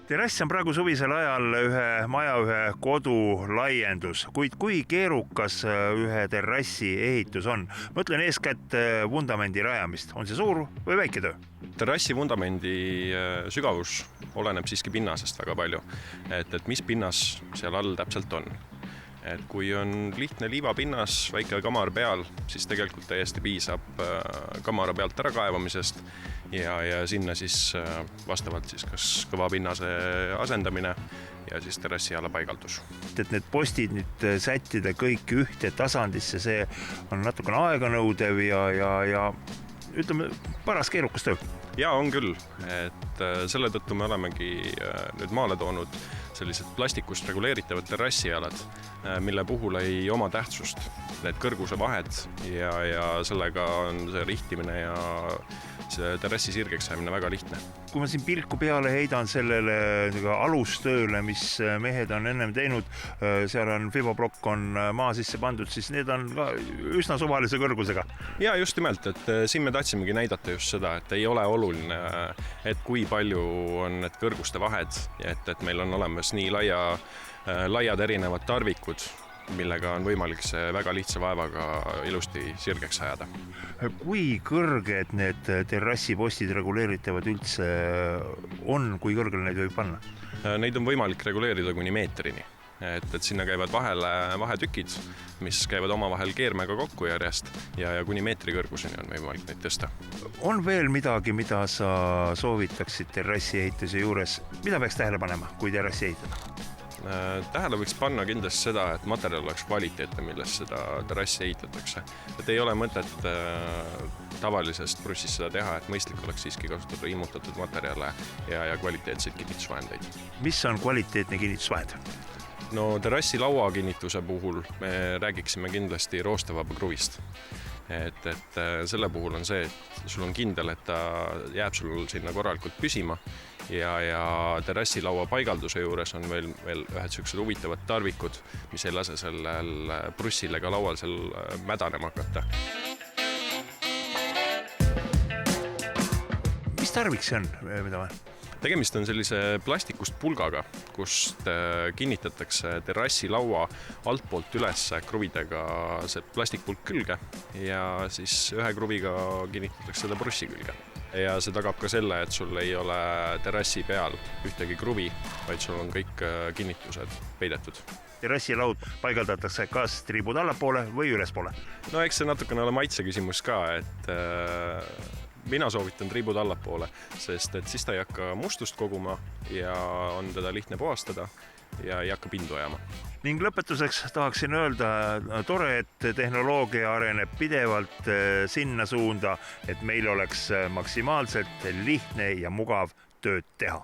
Terrass on praegu suvisel ajal ühe maja, ühe kodu laiendus, kuid kui keerukas ühe terrassi ehitus on? Mõtlen eeskätt vundamendi rajamist. On see suur või väike töö? Terrassi vundamendi sügavus oleneb siiski pinnasest väga palju, et mis pinnas seal all täpselt on. Et kui on lihtne liivapinnas, väike kamar peal, siis tegelikult täiesti piisab kamara pealt ära kaevamisest ja sinna siis vastavalt siis kas kõva pinnase asendamine ja siis terrassi alla paigaldus. Et need postid nüüd sättida kõik ühte tasandisse, see on natukene aeganõudev ja ütleme, paras keerukas töö. Ja on küll, et selle tõttu me olemegi nüüd maale toonud sellised plastikust reguleeritavad terrassialad, mille puhul ei oma tähtsust need kõrguse vahed ja sellega on see rihtimine ja see terrassi sirgeks saamine väga lihtne. Kui ma siin pilku peale heidan sellele alustööle, mis mehed on ennem teinud, seal on fiboblokk on maa sisse pandud, siis need on ka üsna suvalise kõrgusega. Ja just nimelt, et siin me tahtsimegi näidata just seda, et ei ole oluline, et kui palju on need kõrguste vahed, et meil on olemas nii laiad erinevad tarvikud, millega on võimalik see väga lihtsa vaevaga ilusti sirgeks ajada. Kui kõrged need terrassipostid reguleeritavad üldse on, kui kõrgele neid võib panna? Neid on võimalik reguleerida kuni meetrini. Et sinna käivad vahetükid, mis käivad omavahel keermega kokku järjest ja kuni meetri kõrguseni on võimalik neid tõsta. On veel midagi, mida sa soovitaksid terrassi ehituse juures? Mida peaks tähele panema, kui terrassi ehitada? Tähele võiks panna kindlasti seda, et materjal oleks kvaliteetne, milles seda terrassi ehitatakse. Et ei ole mõtet tavalisest brussist seda teha, et mõistlik oleks siiski kasutada immutatud materjale ja kvaliteetseid kinnitusvahendeid. Mis on kvaliteetne kinnitusvahend? No terrassi laua kinnituse puhul me räägiksime kindlasti roostevaba kruvist. Et selle puhul on see, et sul on kindel, et ta jääb sul sinna korralikult püsima ja terrassilaua paigalduse juures on veel ühed sellised huvitavad tarvikud, mis ei lase sellel brussil ega laual seal mädanema hakata. Mis tarvik see on, mida ma? Tegemist on sellise plastikust pulgaga, kust kinnitatakse terrassilaua altpoolt üles kruvidega see plastikpulk külge ja siis ühe kruviga kinnitatakse seda brussi külge. Ja see tagab ka selle, et sul ei ole terrassi peal ühtegi kruvi, vaid sul on kõik kinnitused peidetud. Terrassilaud paigaldatakse kas triibud allapoole või ülespoole? No eks see natukene ole maitse küsimus ka, et mina soovitan triibud allapoole, sest et siis ta ei hakka mustust koguma ja on teda lihtne puhastada ja ei hakka pindu ajama. Ning lõpetuseks tahaksin öelda, tore, et tehnoloogia areneb pidevalt sinna suunda, et meil oleks maksimaalselt lihtne ja mugav tööd teha.